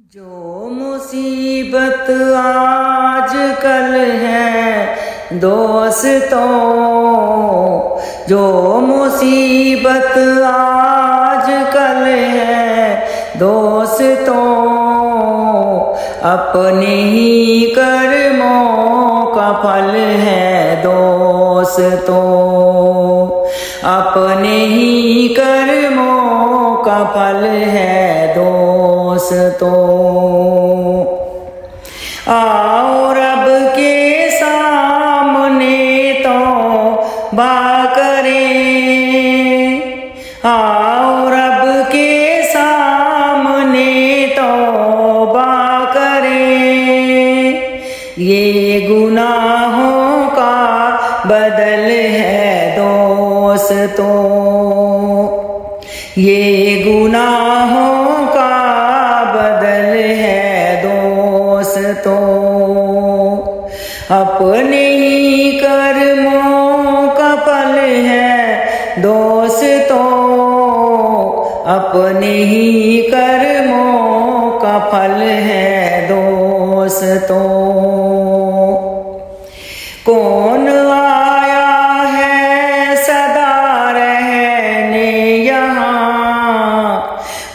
जो मुसीबत आज कल है दोस्तों, जो मुसीबत आज कल है दोस्तों, अपने ही कर्मों का फल है दोस्तों, अपने ही कर्मों का फल है दोस्तों। आओ रब के सामने तौबा करें, आओ रब के सामने तौबा करें, ये गुनाहों का बदल है दोस्तों, ये गुनाहों का बदल है दोस्तों, अपने ही कर्मों का फल है दोस्तों, अपने ही कर्मों का फल है दोस्तों। कौन आया है सदा रहने यहाँ,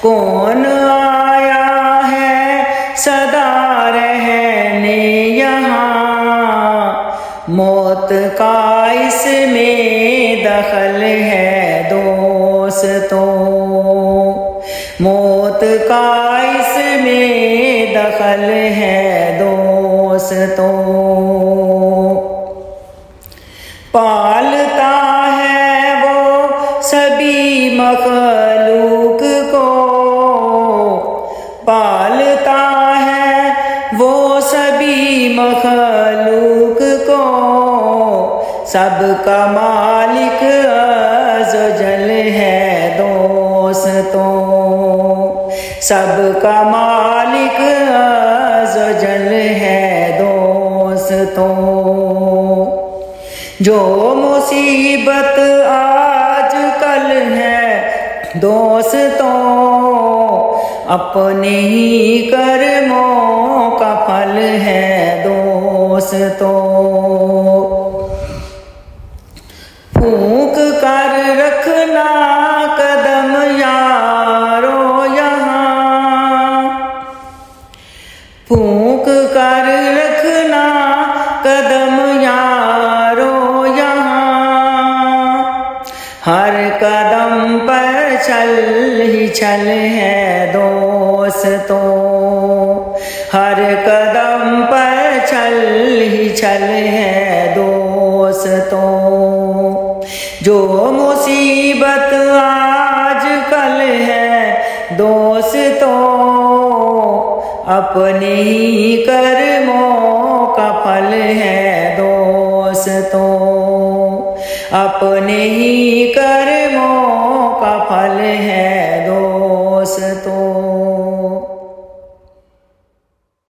कौन आया है सदा रहने यहाँ, मौत का इसमें दखल है दोस्तों, मौत का इसमें दखल है दोस्तों। पालता है वो सभी मखलूक को, पालता है वो सभी मखलूक को, सबका मालिक अज़्ज़वजल है दोस्तों, सबका मालिक अज़्ज़वजल है दोस्तों। जो मुसीबत आज कल है दोस्तों, अपने ही कर्मों का फल है दोस्तों। फूंक कर रखना कदम यारो यहाँ, फूंक कर रखना कदम यारो यहाँ, हर कदम पर छल ही छल है दोस्तों, हर कदम पर छल ही छल है दोस्तों। जो मुसीबत आज कल है दोस्तों, अपने ही कर्मों का फल है दोस्तों, अपने ही कर्मों का फल है